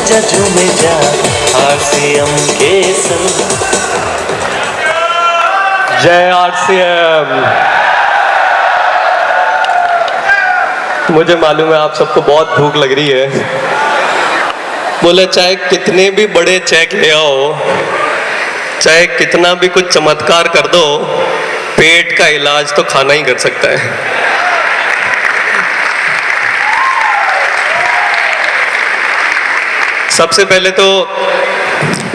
जा झूमे जा आरसीएम के संग। जय आरसीएम। मुझे मालूम है आप सबको बहुत भूख लग रही है। बोले चाहे कितने भी बड़े चेक ले आओ, चाहे कितना भी कुछ चमत्कार कर दो, पेट का इलाज तो खाना ही कर सकता है। सबसे पहले तो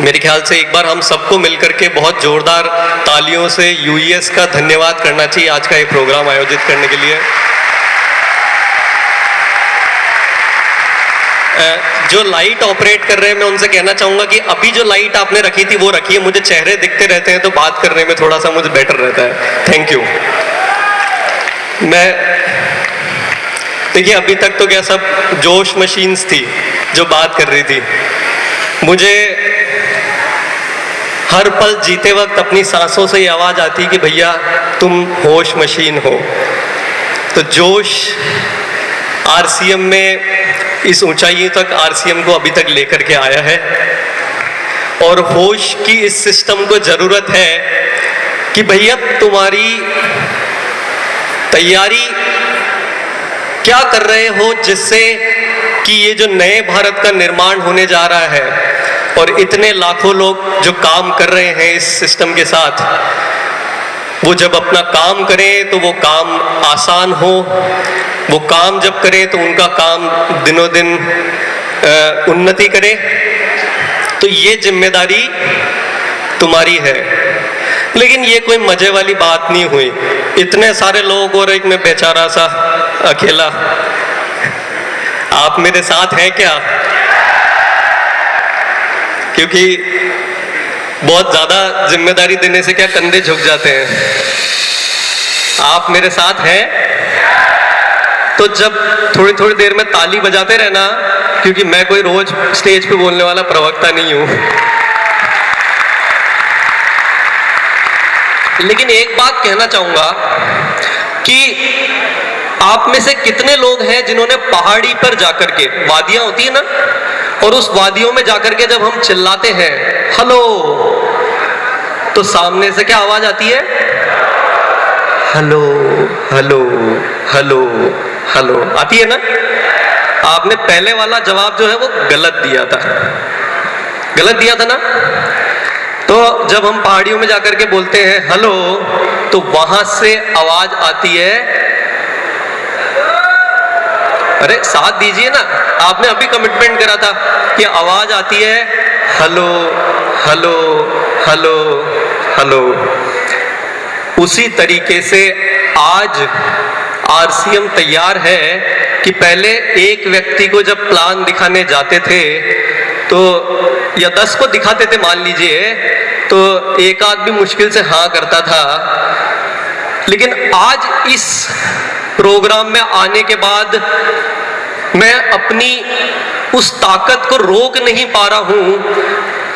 मेरे ख्याल से एक बार हम सबको मिलकर के बहुत जोरदार तालियों से यूएस का धन्यवाद करना चाहिए आज का ये प्रोग्राम आयोजित करने के लिए। जो लाइट ऑपरेट कर रहे हैं मैं उनसे कहना चाहूंगा कि अभी जो लाइट आपने रखी थी वो रखिए, मुझे चेहरे दिखते रहते हैं तो बात करने में थोड़ा सा मुझे बेटर रहता है। Thank you. मैं देखिए अभी तक तो क्या सब जोश मशीन्स थी जो बात कर रही थी। मुझे हर पल जीते वक्त अपनी सांसों से ये आवाज आती कि भैया तुम होश मशीन हो। तो जोश आरसीएम में इस ऊंचाई तक आरसीएम को अभी तक लेकर के आया है, और होश की इस सिस्टम को जरूरत है कि भैया तुम्हारी तैयारी क्या कर रहे हो, जिससे कि ये जो नए भारत का निर्माण होने जा रहा है और इतने लाखों लोग जो काम कर रहे हैं इस सिस्टम के साथ, वो जब अपना काम करें तो वो काम आसान हो। वो काम जब करें तो उनका काम दिनों दिन उन्नति करे। तो ये जिम्मेदारी तुम्हारी है। लेकिन ये कोई मजे वाली बात नहीं हुई, इतने सारे लोग और एक मैं बेचारा सा अकेला। आप मेरे साथ हैं क्या? क्योंकि बहुत ज्यादा जिम्मेदारी देने से क्या कंधे झुक जाते हैं। आप मेरे साथ हैं तो जब थोड़ी थोड़ी देर में ताली बजाते रहना, क्योंकि मैं कोई रोज स्टेज पे बोलने वाला प्रवक्ता नहीं हूं। लेकिन एक बात कहना चाहूंगा कि आप में से कितने लोग हैं जिन्होंने पहाड़ी पर जाकर के, वादियां होती है ना, और उस वादियों में जाकर के जब हम चिल्लाते हैं हेलो, तो सामने से क्या आवाज आती है? हेलो हेलो हेलो हेलो आती है ना। आपने पहले वाला जवाब जो है वो गलत दिया था, गलत दिया था ना। तो जब हम पहाड़ियों में जाकर के बोलते हैं हेलो, तो वहां से आवाज आती है, अरे साथ दीजिए ना, आपने अभी कमिटमेंट करा था कि आवाज आती है हेलो हेलो हेलो हेलो। उसी तरीके से आज आरसीएम तैयार है कि पहले एक व्यक्ति को जब प्लान दिखाने जाते थे तो, या 10 को दिखाते थे मान लीजिए, तो एक आदमी मुश्किल से हाँ करता था। लेकिन आज इस प्रोग्राम में आने के बाद मैं अपनी उस ताकत को रोक नहीं पा रहा हूं।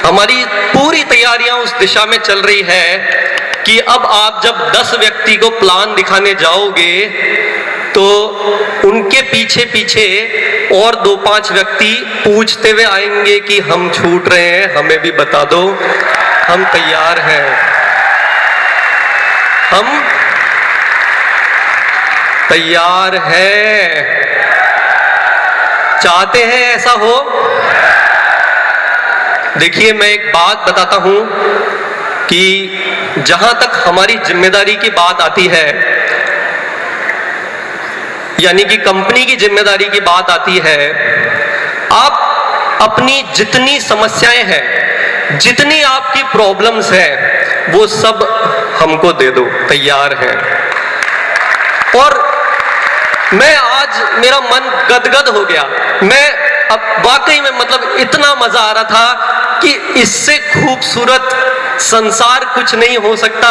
हमारी पूरी तैयारियां उस दिशा में चल रही है कि अब आप जब 10 व्यक्ति को प्लान दिखाने जाओगे तो उनके पीछे पीछे और 2-5 व्यक्ति पूछते हुए आएंगे कि हम छूट रहे हैं, हमें भी बता दो, हम तैयार हैं। हम तैयार हैं। चाहते हैं ऐसा हो? देखिए मैं एक बात बताता हूं कि जहां तक हमारी जिम्मेदारी की बात आती है, यानी कि कंपनी की जिम्मेदारी की बात आती है, आप अपनी जितनी समस्याएं हैं, जितनी आपकी प्रॉब्लम्स हैं, वो सब हमको दे दो, तैयार हैं। और मैं आज मेरा मन गदगद हो गया। मैं अब वाकई में मतलब इतना मजा आ रहा था कि इससे खूबसूरत संसार कुछ नहीं हो सकता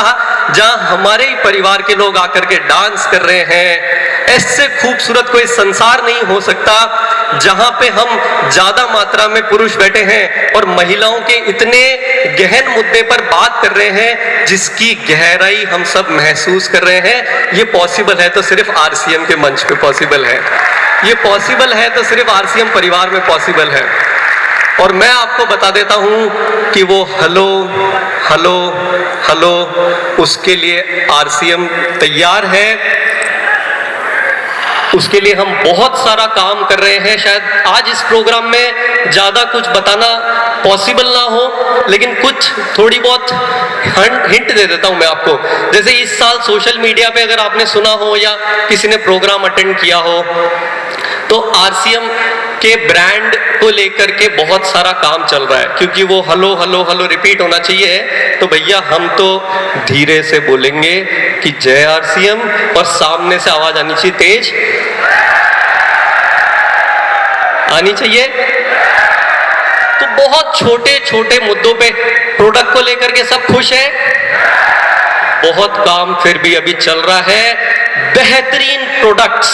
जहां हमारे ही परिवार के लोग आकर के डांस कर रहे हैं। इससे खूबसूरत कोई संसार नहीं हो सकता जहां पे हम ज्यादा मात्रा में पुरुष बैठे हैं और महिलाओं के इतने गहन मुद्दे पर बात कर रहे हैं जिसकी गहराई हम सब महसूस कर रहे हैं। ये पॉसिबल है तो सिर्फ आरसीएम के मंच पे पॉसिबल है। ये पॉसिबल है तो सिर्फ आरसीएम परिवार में पॉसिबल है। और मैं आपको बता देता हूं कि वो हेलो हेलो हेलो उसके लिए आरसीएम तैयार है, उसके लिए हम बहुत सारा काम कर रहे हैं। शायद आज इस प्रोग्राम में ज्यादा कुछ बताना पॉसिबल ना हो, लेकिन कुछ थोड़ी बहुत हिंट दे देता हूं मैं आपको। जैसे इस साल सोशल मीडिया पे अगर आपने सुना हो या किसी ने प्रोग्राम अटेंड किया हो, तो आरसीएम के ब्रांड को लेकर के बहुत सारा काम चल रहा है, क्योंकि वो हेलो हेलो हेलो रिपीट होना चाहिए। तो भैया हम तो धीरे से बोलेंगे कि जय आरसीएम, और सामने से आवाज आनी चाहिए, तेज आनी चाहिए। तो बहुत छोटे छोटे मुद्दों पे प्रोडक्ट को लेकर के सब खुश है, बहुत काम फिर भी अभी चल रहा है। बेहतरीन प्रोडक्ट्स,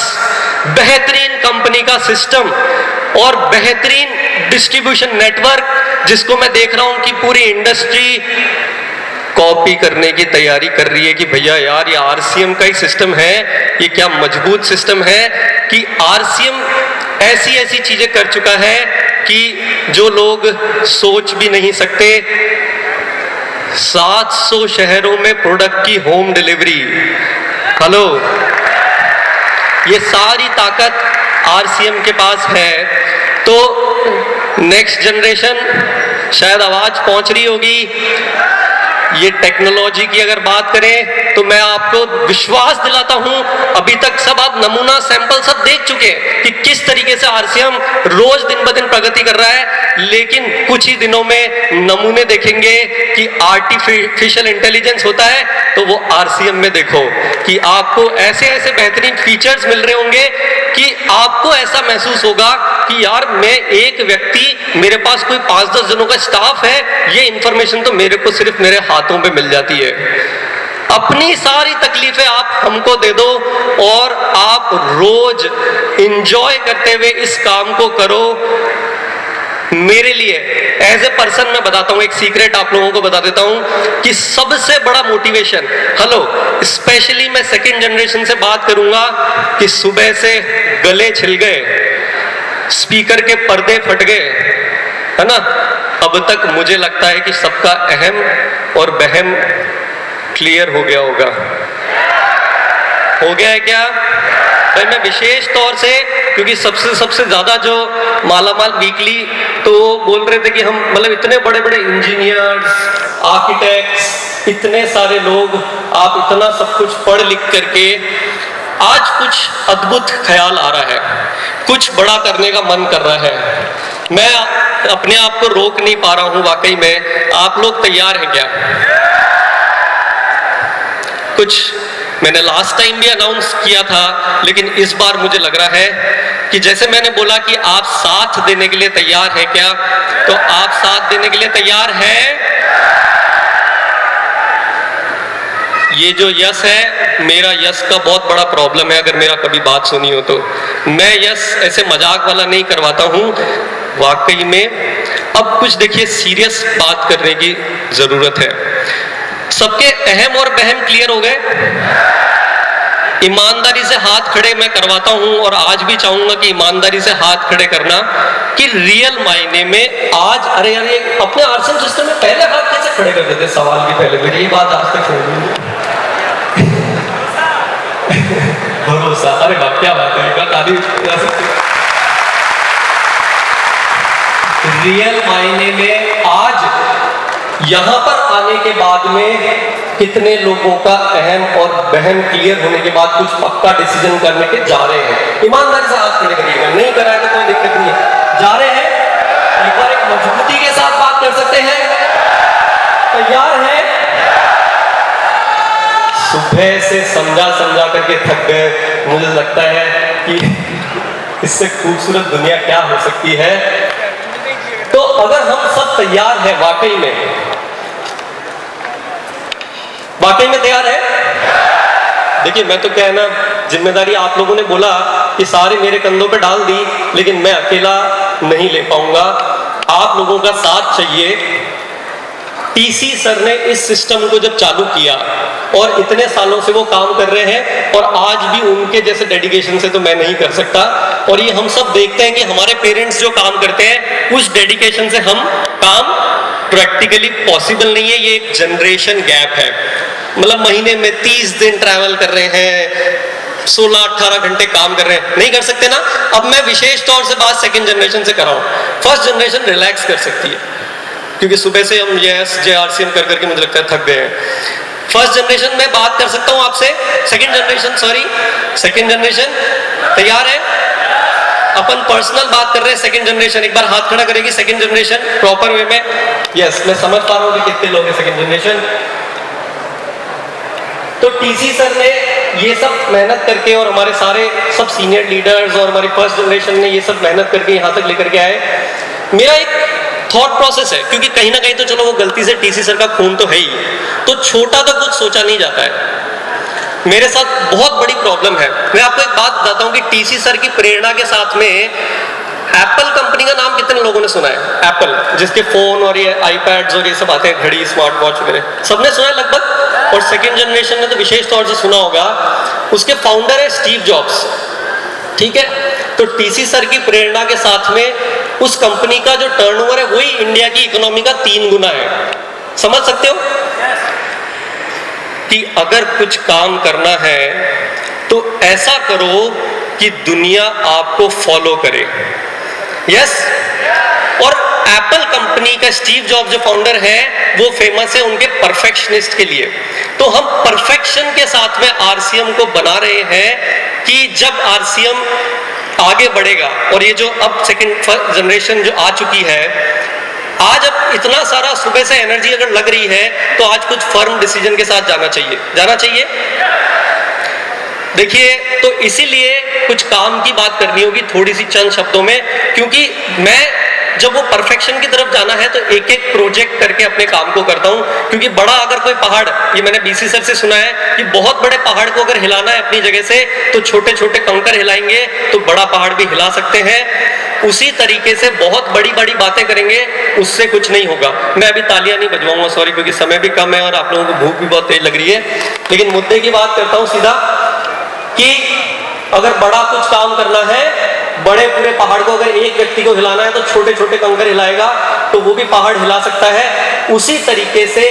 बेहतरीन कंपनी का सिस्टम और बेहतरीन डिस्ट्रीब्यूशन नेटवर्क, जिसको मैं देख रहा हूं कि पूरी इंडस्ट्री कॉपी करने की तैयारी कर रही है कि भैया यार ये आरसीएम का ही सिस्टम है, ये क्या मजबूत सिस्टम है कि आरसीएम ऐसी ऐसी चीजें कर चुका है कि जो लोग सोच भी नहीं सकते। 700 शहरों में प्रोडक्ट की होम डिलीवरी, हेलो, ये सारी ताकत आरसीएम के पास है। तो नेक्स्ट जनरेशन, शायद आवाज पहुंच रही होगी। ये टेक्नोलॉजी की अगर बात करें तो मैं आपको विश्वास दिलाता हूं, अभी तक सब आप नमूना सैंपल सब देख चुके हैं कि किस तरीके से आरसीएम रोज दिन ब दिन प्रगति कर रहा है। लेकिन कुछ ही दिनों में नमूने देखेंगे कि आर्टिफिशियल इंटेलिजेंस होता है, तो वो आरसीएम में देखो कि आपको ऐसे ऐसे बेहतरीन फीचर्स मिल रहे होंगे कि आपको ऐसा महसूस होगा कि यार मैं एक व्यक्ति, मेरे पास कोई 5-10 जनों का स्टाफ है, ये इंफॉर्मेशन तो मेरे को सिर्फ मेरे हाथों पे मिल जाती है। अपनी सारी तकलीफें आप हमको दे दो और आप रोज इंजॉय करते हुए इस काम को करो। मेरे लिए एज ए पर्सन मैं बताता हूं, एक सीक्रेट आप लोगों को बता देता हूं कि सबसे बड़ा मोटिवेशन, हेलो, स्पेशली मैं सेकंड जनरेशन से बात करूंगा कि सुबह से गले छिल गए, स्पीकर के पर्दे फट गए, है ना, अब तक मुझे लगता है कि सबका अहम और बहम क्लियर हो गया होगा। हो गया है क्या भाई? मैं विशेष तौर से, क्योंकि सबसे ज्यादा जो मालामाल वीकली तो बोल रहे थे कि हम मतलब इतने बड़े बड़े इंजीनियर्स, आर्किटेक्ट्स, इतने सारे लोग, आप इतना सब कुछ पढ़ लिख करके आज कुछ अद्भुत ख्याल आ रहा है, कुछ बड़ा करने का मन कर रहा है। मैं अपने आप को रोक नहीं पा रहा हूं। वाकई में आप लोग तैयार हैं क्या? कुछ मैंने लास्ट टाइम भी अनाउंस किया था, लेकिन इस बार मुझे लग रहा है कि जैसे मैंने बोला कि आप साथ देने के लिए तैयार हैं क्या, तो आप साथ देने के लिए तैयार हैं? ये जो यस है, मेरा यस का बहुत बड़ा प्रॉब्लम है। अगर मेरा कभी बात सुनी हो तो मैं यस ऐसे मजाक वाला नहीं करवाता हूं, वाकई में। अब कुछ देखिए, सीरियस बात करने की जरूरत है। सबके अहम और बहम क्लियर हो गए? ईमानदारी से हाथ खड़े मैं करवाता हूं, और आज भी चाहूंगा कि ईमानदारी से हाथ खड़े करना कि रियल मायने में आज, अरे यार ये अपने आरसीएम सिस्टम में पहले हाथ कैसे खड़े कर देते सवाल की पहले, मेरी ये बात आज तक सुनी भरोसा, अरे वाह क्या बात है, रियल मायने में आज यहां पर आने के बाद में कितने लोगों का अहम और बहम क्लियर होने के बाद कुछ पक्का डिसीजन करने के जा रहे हैं? ईमानदारी से हाथ खड़े करिएगा, नहीं कराएगा तो कोई दिक्कत नहीं है। जा रहे हैं? एक बार एक मजबूती के साथ बात कर सकते हैं? तैयार है? सुबह से समझा करके थक गए, मुझे लगता है कि इससे खूबसूरत दुनिया क्या हो सकती है। तो अगर हम सब तैयार हैं, वाकई में तैयार है? देखिए, मैं तो क्या है ना, जिम्मेदारी आप लोगों ने बोला कि सारे मेरे कंधों पे डाल दी, लेकिन मैं अकेला नहीं ले पाऊंगा, आप लोगों का साथ चाहिए। टीसी सर ने इस सिस्टम को जब चालू किया और इतने सालों से वो काम कर रहे हैं और आज भी उनके जैसे डेडिकेशन से तो मैं नहीं कर सकता। और ये हम सब देखते हैं कि हमारे पेरेंट्स जो काम करते हैं उस डेडिकेशन से हम काम प्रैक्टिकली पॉसिबल नहीं है। ये एक जनरेशन गैप है। मतलब महीने में 30 दिन ट्रैवल कर रहे हैं, 16-18 घंटे काम कर रहे हैं, नहीं कर सकते ना। अब मैं विशेष तौर से बात सेकंड जनरेशन से कर रहा हूँ। फर्स्ट जनरेशन रिलैक्स कर सकती है क्योंकि सुबह से हम JRCM कर करके मुझे लगता है थक गए हैं। फर्स्ट जनरेशन में बात कर सकता हूं आपसे। सेकंड जनरेशन तैयार है? अपन पर्सनल बात कर रहे हैं। सेकंड जनरेशन एक बार हाथ खड़ा करेगी। सेकंड जनरेशन प्रॉपर वे में। यस, मैं समझ पा रहा हूं कि कितने लोग हैं सेकंड जनरेशन। तो TC सर ने ये सब मेहनत करके और हमारे सारे सब सीनियर लीडर्स और हमारी फर्स्ट जनरेशन ने ये सब मेहनत करके यहाँ तक लेकर के आए। मेरा एक थॉट प्रोसेस है, क्योंकि कहीं ना कहीं तो चलो वो गलती से TC सर का खून तो है ही, तो छोटा तो कुछ सोचा नहीं जाता है। मेरे साथ बहुत बड़ी प्रॉब्लम है। मैं आपको एक बात बताता हूँ कि TC सर की प्रेरणा के साथ में एप्पल कंपनी का नाम कितने लोगों ने सुना है? एप्पल, जिसके फोन और ये iPads और ये सब आते हैं, घड़ी, स्मार्ट वॉच वगैरह, सबने सुना है लगभग। और सेकेंड जनरेशन ने तो विशेष तौर से सुना होगा। उसके फाउंडर है स्टीव जॉब्स, ठीक है। तो TC सर की प्रेरणा के साथ में उस कंपनी का जो टर्नओवर है वही इंडिया की इकोनॉमी का 3 गुना है। समझ सकते हो कि अगर कुछ काम करना है तो ऐसा करो कि दुनिया आपको फॉलो करे। यस। और एप्पल कंपनी का स्टीव जॉब्स जो फाउंडर है वो फेमस है उनके परफेक्शनिस्ट के लिए। तो हम परफेक्शन के साथ में RCM को बना रहे हैं कि जब RCM आगे बढ़ेगा और ये जो अब सेकंड जनरेशन जो आ चुकी है, आज अब इतना सारा सुबह से एनर्जी अगर लग रही है तो आज कुछ फर्म डिसीजन के साथ जाना चाहिए। देखिए, तो इसीलिए कुछ काम की बात करनी होगी थोड़ी सी चंद शब्दों में, क्योंकि मैं जब वो परफेक्शन की तरफ जाना है तो एक एक प्रोजेक्ट करके अपने काम को करता हूं। क्योंकि बड़ा अगर कोई पहाड़, ये मैंने BC सर से सुना है कि बहुत बड़े पहाड़ को अगर हिलाना है अपनी जगह से तो छोटे छोटे कंकर हिलाएंगे तो बड़ा पहाड़ भी हिला सकते हैं। उसी तरीके से बहुत बड़ी बड़ी बातें करेंगे, उससे कुछ नहीं होगा। मैं अभी तालियां नहीं बजवाऊंगा, सॉरी, क्योंकि समय भी कम है और आप लोगों को भूख भी बहुत तेज लग रही है। लेकिन मुद्दे की बात करता हूं सीधा कि अगर बड़ा कुछ काम करना है, बड़े पूरे पहाड़ को अगर एक व्यक्ति को हिलाना है तो छोटे छोटे कंकर हिलाएगा तो वो भी पहाड़ हिला सकता है। उसी तरीके से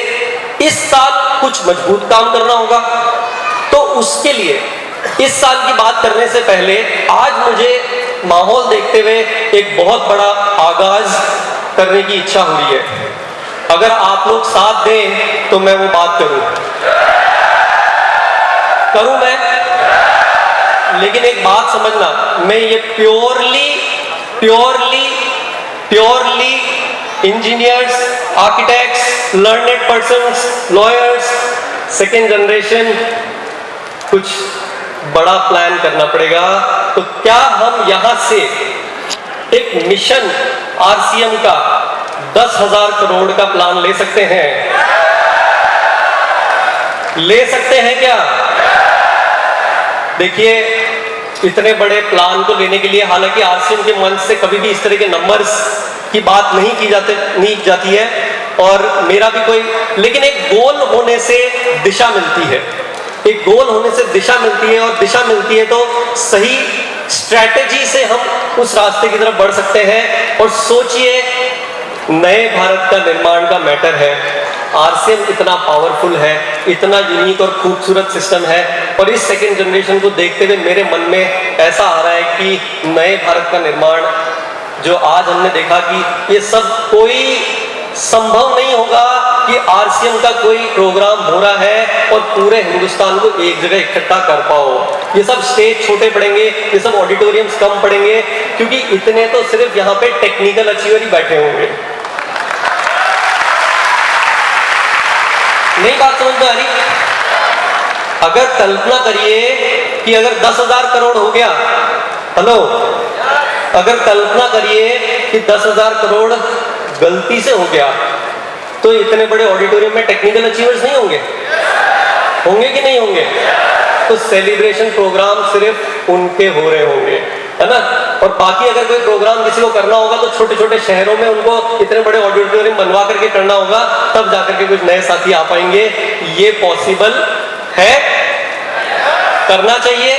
इस साल कुछ मजबूत काम करना होगा। तो उसके लिए इस साल की बात करने से पहले आज मुझे माहौल देखते हुए एक बहुत बड़ा आगाज करने की इच्छा हो रही है। अगर आप लोग साथ दें तो मैं वो बात करूं मैं। लेकिन एक बात समझना, मैं ये purely engineers, architects, learned persons, lawyers, second generation, कुछ बड़ा प्लान करना पड़ेगा। तो क्या हम यहां से एक मिशन RCM का 10,000 करोड़ का प्लान ले सकते हैं? ले सकते हैं क्या? देखिए, इतने बड़े प्लान को लेने के लिए हालांकि RCM के मंच से कभी भी इस तरह के नंबर्स की बात नहीं जाती है और मेरा भी कोई, लेकिन एक गोल होने से दिशा मिलती है। एक गोल होने से दिशा मिलती है और दिशा मिलती है तो सही स्ट्रैटेजी से हम उस रास्ते की तरफ बढ़ सकते हैं। और सोचिए, नए भारत का निर्माण का मैटर है। RCM इतना पावरफुल है, इतना यूनिक और खूबसूरत सिस्टम है। और इस सेकेंड जनरेशन को देखते हुए मेरे मन में ऐसा आ रहा है कि नए भारत का निर्माण जो आज हमने देखा कि ये सब कोई संभव नहीं होगा कि RCM का कोई प्रोग्राम हो रहा है और पूरे हिंदुस्तान को एक जगह इकट्ठा कर पाओ। ये सब स्टेज छोटे पड़ेंगे, ये सब ऑडिटोरियम्स कम पड़ेंगे, क्योंकि इतने तो सिर्फ यहाँ पे टेक्निकल अचीवर ही बैठे होंगे। नहीं बात समझ में आ रही? अगर कल्पना करिए कि अगर 10,000 करोड़ हो गया, हेलो, अगर कल्पना करिए कि 10,000 करोड़ गलती से हो गया तो इतने बड़े ऑडिटोरियम में टेक्निकल अचीवर्स नहीं होंगे? होंगे कि नहीं होंगे? तो सेलिब्रेशन प्रोग्राम सिर्फ उनके हो रहे होंगे, है ना। और बाकी अगर कोई प्रोग्राम किसी को करना होगा तो छोटे छोटे शहरों में उनको इतने बड़े ऑडिटोरियम बनवा करके करना होगा, तब जाकर के कुछ नए साथी आ पाएंगे। ये पॉसिबल है? करना चाहिए?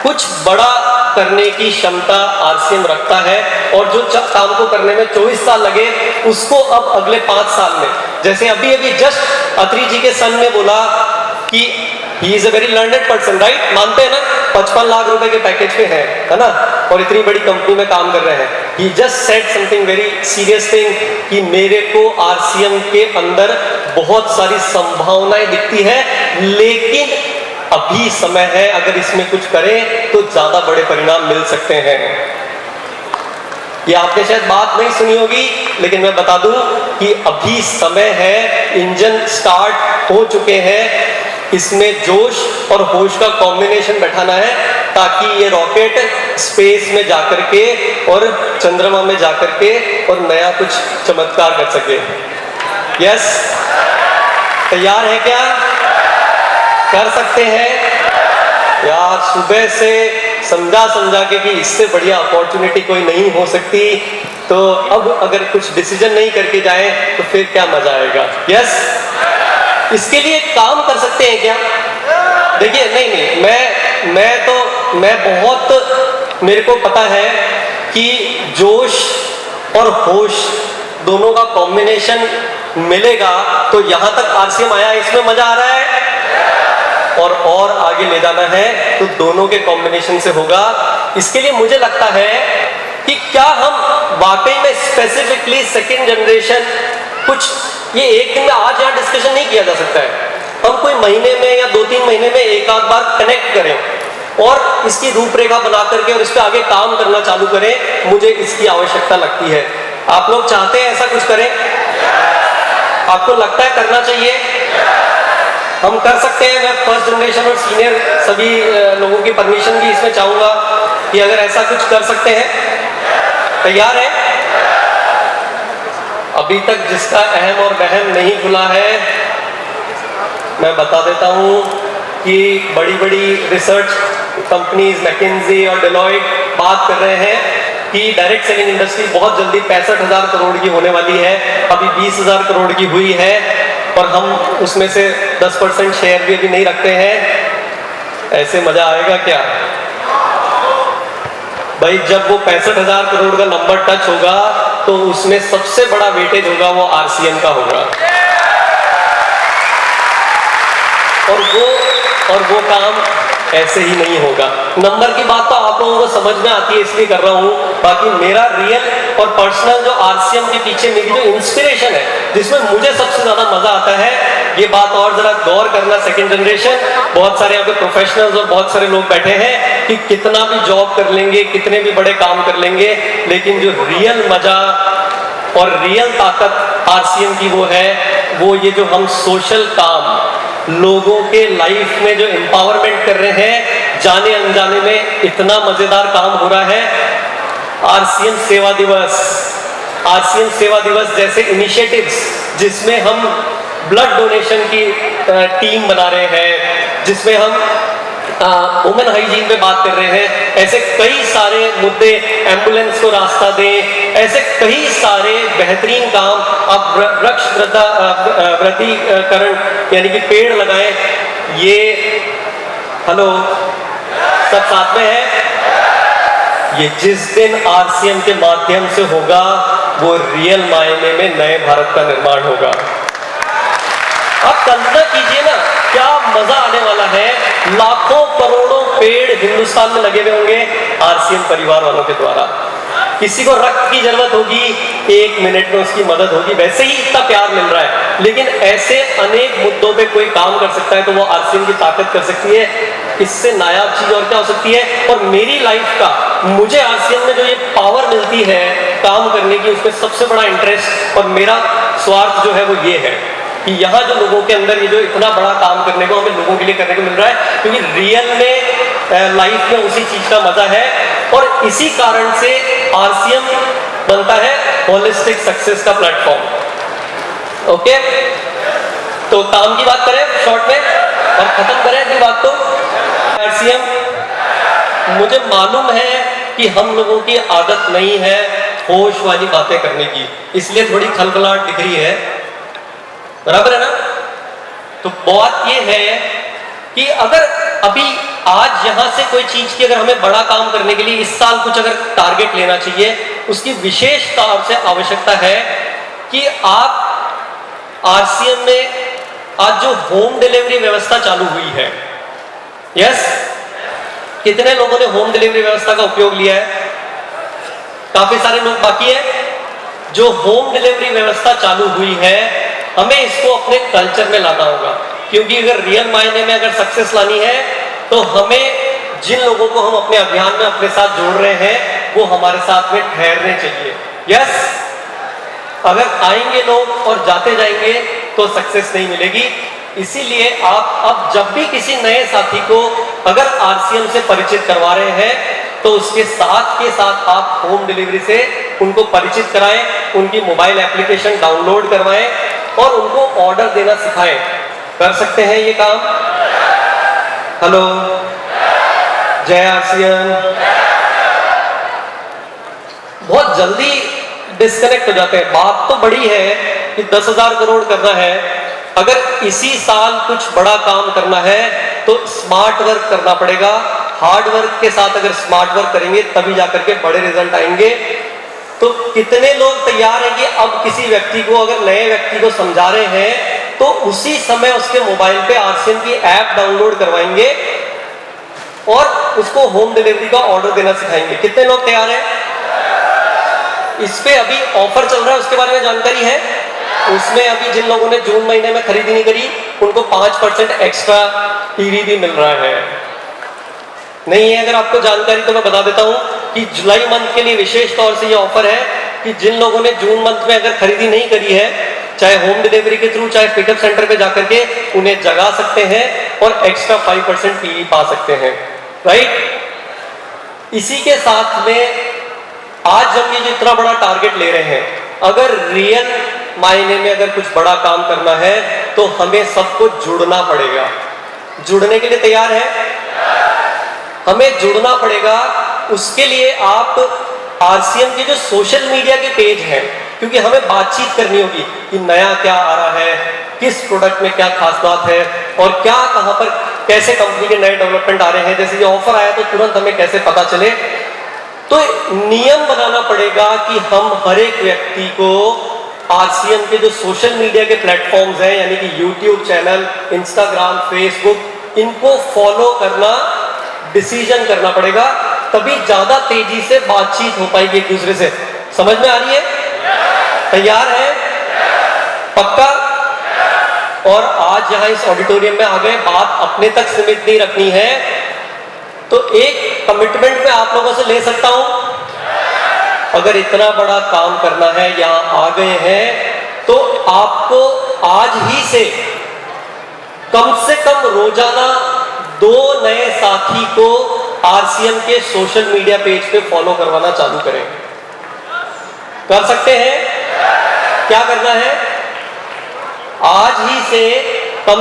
कुछ बड़ा करने की क्षमता आरसीएम रखता है, और जो काम को करने में 24 साल लगे उसको अब अगले 5 साल में, जैसे अभी अभी जस्ट अत्री जी के सन ने बोला कि he is a very learned person, right? मानते हैं ना? 55 लाख रुपए के पैकेज पे है ना, और इतनी बड़ी कंपनी में काम कर रहे हैं। He just said something very serious thing कि मेरे को आरसीएम के अंदर बहुत सारी संभावनाएं दिखती है, लेकिन अभी समय है, अगर इसमें कुछ करें तो ज्यादा बड़े परिणाम मिल सकते हैं। ये आपने शायद बात नहीं सुनी होगी, लेकिन मैं बता दूं कि अभी समय है, इंजन स्टार्ट हो चुके हैं, इसमें जोश और होश का कॉम्बिनेशन बैठाना है, ताकि ये रॉकेट स्पेस में जाकर के और चंद्रमा में जाकर के और नया कुछ चमत्कार कर सके। यस, तैयार है क्या? कर सकते हैं यार? सुबह से समझा के कि इससे बढ़िया अपॉर्चुनिटी कोई नहीं हो सकती, तो अब अगर कुछ डिसीजन नहीं करके जाए तो फिर क्या मजा आएगा? यस, इसके लिए काम कर सकते हैं क्या? देखिए, नहीं, मैं बहुत, मेरे को पता है कि जोश और होश दोनों का कॉम्बिनेशन मिलेगा तो यहां तक आरसीएम आया, इसमें मजा आ रहा है, और आगे ले जाना है तो दोनों के कॉम्बिनेशन से होगा। इसके लिए मुझे लगता है कि क्या हम वाकई में स्पेसिफिकली सेकंड जनरेशन, कुछ ये एक दिन में आज यहाँ डिस्कशन नहीं किया जा सकता है, हम कोई महीने में या 2-3 महीने में एक आध बार कनेक्ट करें और इसकी रूपरेखा बना करके और इस पर आगे काम करना चालू करें। मुझे इसकी आवश्यकता लगती है। आप लोग चाहते हैं ऐसा कुछ करें? आपको लगता है करना चाहिए? हम कर सकते हैं। मैं फर्स्ट जनरेशन और सीनियर सभी लोगों की परमिशन भी इसमें चाहूंगा कि अगर ऐसा कुछ कर सकते हैं। तैयार है? अभी तक जिसका अहम और वहम नहीं खुला है, मैं बता देता हूं कि बड़ी बड़ी रिसर्च कंपनीज मैकिन्जी और डेलॉयट बात कर रहे हैं कि डायरेक्ट सेलिंग इंडस्ट्री बहुत जल्दी 65,000 करोड़ की होने वाली है। अभी 20,000 करोड़ की हुई है और हम उसमें से 10% शेयर भी अभी नहीं रखते हैं। ऐसे मजा आएगा क्या भाई? जब वो 65,000 करोड़ का नंबर टच होगा तो उसमें सबसे बड़ा वेटेज होगा वो आरसीएम का होगा, और वो काम ऐसे ही नहीं होगा। नंबर की बात तो आप लोगों को समझ में आती है, इसलिए कर रहा हूं। बाकी मेरा रियल और पर्सनल जो आरसीएम के पीछे मेरी जो इंस्पिरेशन है, जिसमें मुझे सबसे ज्यादा मजा आता है, ये बात और जरा गौर करना। सेकंड जनरेशन, बहुत सारे यहाँ पे प्रोफेशनल्स और बहुत सारे लोग बैठे हैं कि कितना भी जॉब कर लेंगे, कितने भी बड़े काम कर लेंगे, लेकिन जो रियल मजा और रियल ताकत आरसीएम की वो है, वो ये जो हम सोशल काम, लोगों के लाइफ में जो एम्पावरमेंट कर रहे हैं, जाने अनजाने में इतना मजेदार काम हो रहा है। आरसीएम सेवा दिवस जैसे इनिशिएटिव्स, जिसमें हम ब्लड डोनेशन की टीम बना रहे हैं, जिसमें हम वुमेन हाइजीन पे बात कर रहे हैं, ऐसे कई सारे मुद्दे, एम्बुलेंस को रास्ता दें, ऐसे कई सारे बेहतरीन काम। आप वृक्ष वृद्धिकरण यानी कि पेड़ लगाएं। ये हेलो, सब साथ में है? ये जिस दिन आरसीएम के माध्यम से होगा, वो रियल मायने में नए भारत का निर्माण होगा। आप कल्पना कीजिए ना, क्या मजा आने वाला है। लाखों करोड़ों पेड़ हिंदुस्तान में लगे हुए होंगे आरसीएम परिवार वालों के द्वारा। किसी को रक्त की जरूरत होगी, 1 मिनट में उसकी मदद होगी। वैसे ही इतना प्यार मिल रहा है, लेकिन ऐसे अनेक मुद्दों पे कोई काम कर सकता है तो वो आरसीएम की ताकत कर सकती है। इससे नायाब चीज और क्या हो सकती है? और मेरी लाइफ का, मुझे आरसीएम में जो ये पावर मिलती है काम करने की, उसमें सबसे बड़ा इंटरेस्ट और मेरा स्वार्थ जो है वो ये है कि यहाँ जो लोगों के अंदर ये जो इतना बड़ा काम करने को हमें लोगों के लिए करने को मिल रहा है, क्योंकि रियल में लाइफ में उसी चीज का मजा है। और इसी कारण से आरसीएम बनता है होलिस्टिक सक्सेस का प्लेटफॉर्म। ओके, तो काम की बात करें शॉर्ट में और खत्म करें अपनी बात। तो आरसीएम, मुझे मालूम है कि हम लोगों की आदत नहीं है होश वाली बातें करने की, इसलिए थोड़ी खलखलाहट दिख रही है, बराबर है ना? तो बात ये है कि अगर अभी आज यहां से कोई चीज की अगर हमें बड़ा काम करने के लिए इस साल कुछ अगर टारगेट लेना चाहिए, उसकी विशेष तौर से आवश्यकता है कि आप आरसीएम में आज जो होम डिलीवरी व्यवस्था चालू हुई है, यस, कितने लोगों ने होम डिलीवरी व्यवस्था का उपयोग लिया है? काफी सारे लोग बाकी हैं। जो होम डिलीवरी व्यवस्था चालू हुई है, हमें इसको अपने कल्चर में लाना होगा, क्योंकि अगर रियल मायने में अगर सक्सेस लानी है तो हमें जिन लोगों को हम अपने अभियान में अपने साथ जोड़ रहे हैं वो हमारे साथ में ठहरने चाहिए। यस, अगर आएंगे लोग और जाते जाएंगे तो सक्सेस नहीं मिलेगी। इसीलिए आप अब जब भी किसी नए साथी को अगर आरसीएम से परिचित करवा रहे हैं तो उसके साथ के साथ आप होम डिलीवरी से उनको परिचित कराएं, उनकी मोबाइल एप्लीकेशन डाउनलोड करवाएं और उनको ऑर्डर देना सिखाएं। कर सकते हैं ये काम? हेलो, जय आरसीएम। बहुत जल्दी डिस्कनेक्ट हो जाते हैं। बात तो बड़ी है कि 10,000 करोड़ करना है, अगर इसी साल कुछ बड़ा काम करना है तो स्मार्ट वर्क करना पड़ेगा। हार्ड वर्क के साथ अगर स्मार्ट वर्क करेंगे तभी जाकर के बड़े रिजल्ट आएंगे। तो कितने लोग तैयार हैं कि अब किसी व्यक्ति को, अगर नए व्यक्ति को समझा रहे हैं तो उसी समय उसके मोबाइल पे आरसीएम की ऐप डाउनलोड करवाएंगे और उसको होम डिलीवरी का ऑर्डर देना सिखाएंगे? कितने लोग तैयार हैं? इस पे अभी ऑफर चल रहा है, उसके बारे में जानकारी है? उसमें अभी जिन लोगों ने जून महीने में खरीदी नहीं करी उनको 5% एक्स्ट्रा टीवी भी मिल रहा है। नहीं है अगर आपको जानकारी तो मैं बता देता हूं कि जुलाई मंथ के लिए विशेष तौर से ये ऑफर है कि जिन लोगों ने जून मंथ में अगर खरीदी नहीं करी है, चाहे होम डिलीवरी के थ्रू चाहे पिकअप सेंटर पे जाकर के उन्हें जगा सकते हैं और एक्स्ट्रा 5% टीवी पा सकते हैं। राइट? इसी के साथ में आज हम ये जो इतना बड़ा टारगेट ले रहे हैं, अगर रियल मायने में अगर कुछ बड़ा काम करना है तो हमें सबको जुड़ना पड़ेगा। जुड़ने के लिए तैयार है? हमें जुड़ना पड़ेगा। उसके लिए आप आरसीएम के जो सोशल मीडिया के पेज हैं, क्योंकि हमें बातचीत करनी होगी कि नया क्या आ रहा है, किस प्रोडक्ट में क्या खास बात है और क्या कहां पर कैसे कंपनी के नए डेवलपमेंट आ रहे हैं। जैसे ये ऑफर आया तो तुरंत हमें कैसे पता चले। तो नियम बनाना पड़ेगा कि हम हर एक व्यक्ति को आरसीएम के जो सोशल मीडिया के प्लेटफॉर्म्स हैं, यानी कि यूट्यूब चैनल, इंस्टाग्राम, फेसबुक, इनको फॉलो करना, डिसीजन करना पड़ेगा, तभी ज्यादा तेजी से बातचीत हो पाएगी एक दूसरे से। समझ में आ रही है? तैयार है? पक्का? और आज यहां इस ऑडिटोरियम में आ गए, बात अपने तक सीमित नहीं रखनी है, तो एक कमिटमेंट मैं आप लोगों से ले सकता हूं। अगर इतना बड़ा काम करना है, यहां आ गए हैं, तो आपको आज ही से कम रोजाना 2 नए साथी को आरसीएम के सोशल मीडिया पेज पे फॉलो करवाना चालू करें। कर सकते हैं? क्या करना है? आज ही से कम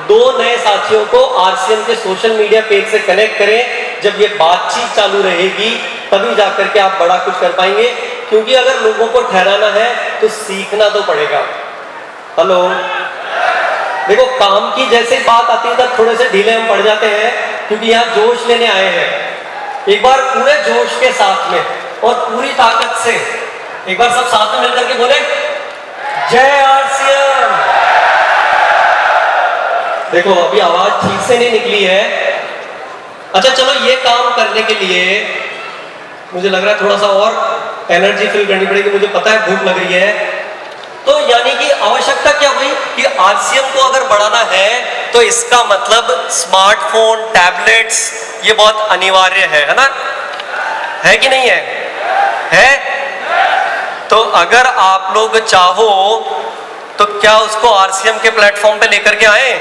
2 नए साथियों को आरसीएम के सोशल मीडिया पेज से कनेक्ट करें। जब ये बातचीत चालू रहेगी तभी जाकर के आप बड़ा कुछ कर पाएंगे, क्योंकि अगर लोगों को ठहराना है तो सीखना तो पड़ेगा। हेलो, देखो काम की जैसे बात आती है तब थोड़े से ढीले हम पड़ जाते हैं, क्योंकि यहाँ जोश लेने आए हैं। एक बार पूरे जोश के साथ में और पूरी ताकत से एक बार सब साथ में मिलकर के बोले जय आरसीएम। देखो अभी आवाज ठीक से नहीं निकली है। अच्छा चलो, ये काम करने के लिए मुझे लग रहा है थोड़ा सा और एनर्जी फील करनी पड़ेगी। मुझे पता है भूख लग रही है। तो यानी कि आवश्यकता क्या हुई कि आरसीएम को अगर बढ़ाना है तो इसका मतलब स्मार्टफोन, टैबलेट्स, ये बहुत अनिवार्य है ना? है कि नहीं है? है? तो अगर आप लोग चाहो तो क्या उसको आरसीएम के प्लेटफॉर्म पे लेकर के आए?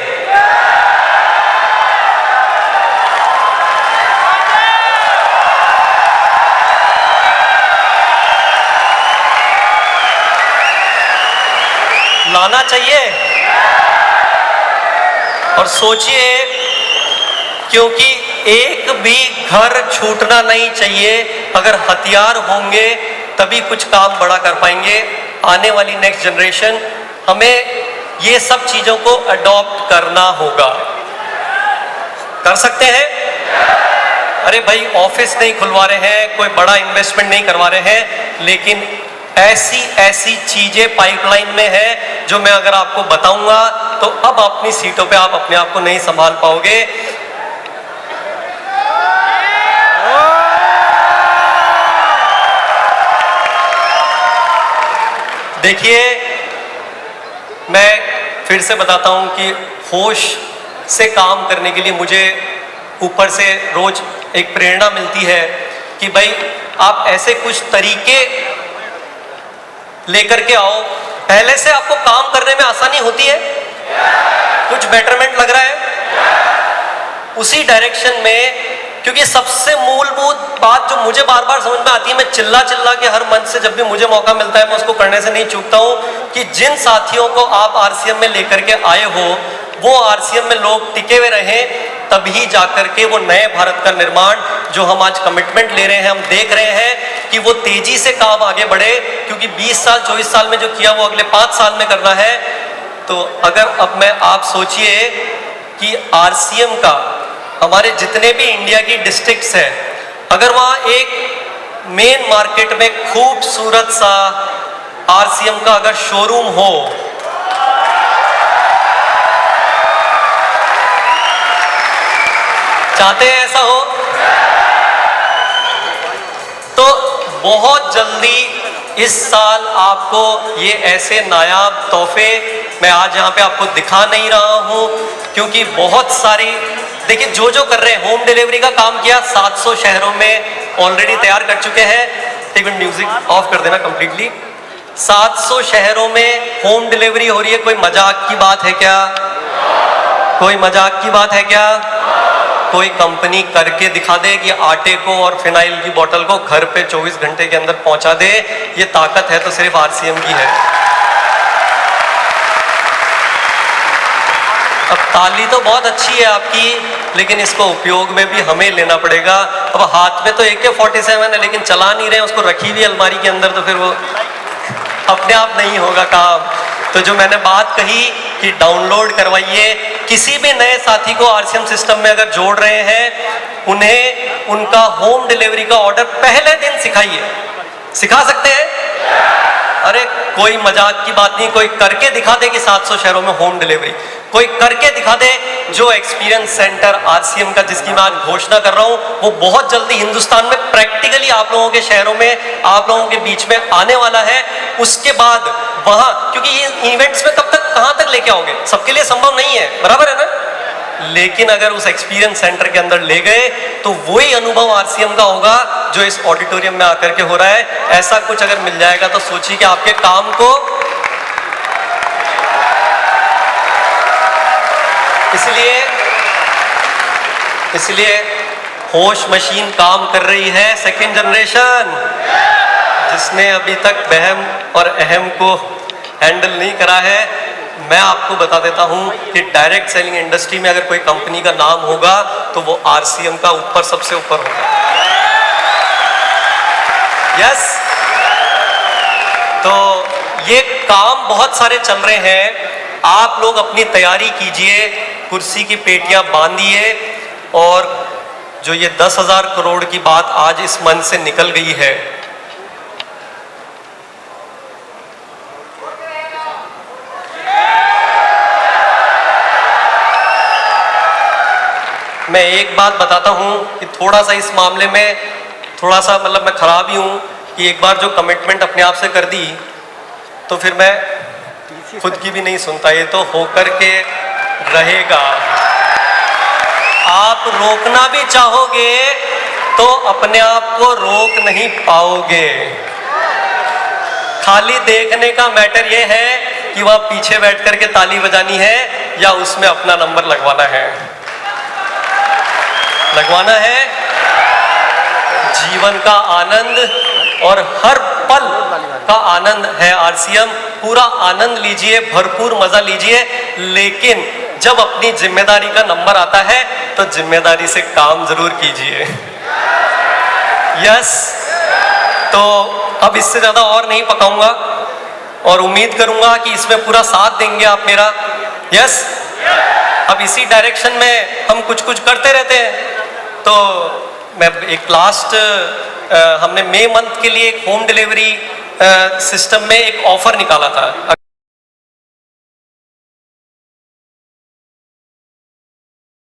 लाना चाहिए। और सोचिए, क्योंकि एक भी घर छूटना नहीं चाहिए। अगर हथियार होंगे तभी कुछ काम बड़ा कर पाएंगे। आने वाली नेक्स्ट जनरेशन हमें ये सब चीजों को अडॉप्ट करना होगा। कर सकते हैं? अरे भाई ऑफिस नहीं खुलवा रहे हैं, कोई बड़ा इन्वेस्टमेंट नहीं करवा रहे हैं, लेकिन ऐसी ऐसी चीजें पाइपलाइन में है जो मैं अगर आपको बताऊंगा तो अब अपनी सीटों पे आप अपने आप को नहीं संभाल पाओगे। देखिए, मैं फिर से बताता हूं कि होश से काम करने के लिए मुझे ऊपर से रोज एक प्रेरणा मिलती है कि भाई आप ऐसे कुछ तरीके लेकर के आओ। पहले से आपको काम करने में आसानी होती है, कुछ बेटरमेंट लग रहा है उसी डायरेक्शन में, क्योंकि सबसे मूलभूत बात जो मुझे बार बार समझ में आती है, मैं चिल्ला चिल्ला के हर मंच से जब भी मुझे मौका मिलता है मैं उसको करने से नहीं चूकता हूं, कि जिन साथियों को आप आरसीएम में लेकर के आए हो वो आरसीएम में लोग टिके हुए रहें, तभी जाकर के वो नए भारत का निर्माण जो हम आज कमिटमेंट ले रहे हैं, हम देख रहे हैं कि वो तेजी से काम आगे बढ़े, क्योंकि 20 साल 24 साल में जो किया वो अगले 5 साल में करना है। तो अगर अब मैं आप सोचिए कि आरसीएम का हमारे जितने भी इंडिया की डिस्ट्रिक्ट्स हैं, अगर वहां एक मेन मार्केट में खूबसूरत सा आरसीएम का अगर शोरूम हो, चाहते हैं ऐसा हो, तो बहुत जल्दी इस साल आपको ये ऐसे नायाब तोहफे मैं आज यहाँ पे आपको दिखा नहीं रहा हूँ, क्योंकि बहुत सारी, देखिए जो जो कर रहे हैं, होम डिलीवरी का काम किया 700 शहरों में ऑलरेडी तैयार कर चुके हैं। एक मिनट म्यूजिक ऑफ कर देना कंप्लीटली। 700 शहरों में होम डिलीवरी हो रही है। कोई मजाक की बात है क्या? कोई मजाक की बात है क्या? कोई कंपनी करके दिखा दे कि आटे को और फिनाइल की बोतल को घर पे 24 घंटे के अंदर पहुंचा दे, ये ताकत है तो सिर्फ आरसीएम की है। अब ताली तो बहुत अच्छी है आपकी, लेकिन इसको उपयोग में भी हमें लेना पड़ेगा। अब हाथ में तो AK-47 है, लेकिन चला नहीं रहे, उसको रखी हुई अलमारी के अंदर, तो फिर वो अपने आप नहीं होगा काम। तो जो मैंने बात कही कि डाउनलोड करवाइए, किसी भी नए साथी को आरसीएम सिस्टम में अगर जोड़ रहे हैं, उन्हें उनका होम डिलीवरी का ऑर्डर पहले दिन सिखाइए। सिखा सकते हैं? अरे कोई मजाक की बात नहीं, कोई करके दिखा दे कि 700 शहरों में होम डिलीवरी, कोई करके दिखा दे। जो एक्सपीरियंस सेंटर आरसीएम का जिसकी मैं आज घोषणा कर रहा हूं, वो बहुत जल्दी हिंदुस्तान में प्रैक्टिकली आप लोगों के शहरों में, आप लोगों के बीच में आने वाला है। उसके बाद वहां, क्योंकि ये इवेंट्स में कब तक कहां तक लेके आओगे, सबके लिए संभव नहीं है, बराबर है ना? लेकिन अगर उस एक्सपीरियंस सेंटर के अंदर ले गए तो वही अनुभव आरसीएम का होगा जो इस ऑडिटोरियम में आकर के हो रहा है। ऐसा कुछ अगर मिल जाएगा तो सोचिए कि आपके काम को, इसलिए होश मशीन काम कर रही है। सेकंड जनरेशन जिसने अभी तक बहम और अहम को हैंडल नहीं करा है, मैं आपको बता देता हूं कि डायरेक्ट सेलिंग इंडस्ट्री में अगर कोई कंपनी का नाम होगा तो वो आरसीएम का ऊपर, सबसे ऊपर होगा। यस, तो ये काम बहुत सारे चल रहे हैं। आप लोग अपनी तैयारी कीजिए, कुर्सी की पेटियां बांधिए, और जो ये 10,000 करोड़ की बात आज इस मंच से निकल गई है, मैं एक बात बताता हूं कि थोड़ा सा इस मामले में थोड़ा सा मतलब मैं खराब ही हूं कि एक बार जो कमिटमेंट अपने आप से कर दी तो फिर मैं खुद की भी नहीं सुनता। ये तो होकर के रहेगा। आप रोकना भी चाहोगे तो अपने आप को रोक नहीं पाओगे। खाली देखने का मैटर ये है कि वह पीछे बैठ करके ताली बजानी है या उसमें अपना नंबर लगवाना है। जीवन का आनंद और हर पल का आनंद है आरसीएम। पूरा आनंद लीजिए, भरपूर मजा लीजिए, लेकिन जब अपनी जिम्मेदारी का नंबर आता है तो जिम्मेदारी से काम जरूर कीजिए। यस, तो अब इससे ज्यादा और नहीं पकाऊंगा। और उम्मीद करूंगा कि इसमें पूरा साथ देंगे आप मेरा। यस, अब इसी डायरेक्शन में हम कुछ कुछ करते रहते हैं। तो मैं एक लास्ट हमने मई मंथ के लिए एक होम डिलीवरी सिस्टम में एक ऑफर निकाला था।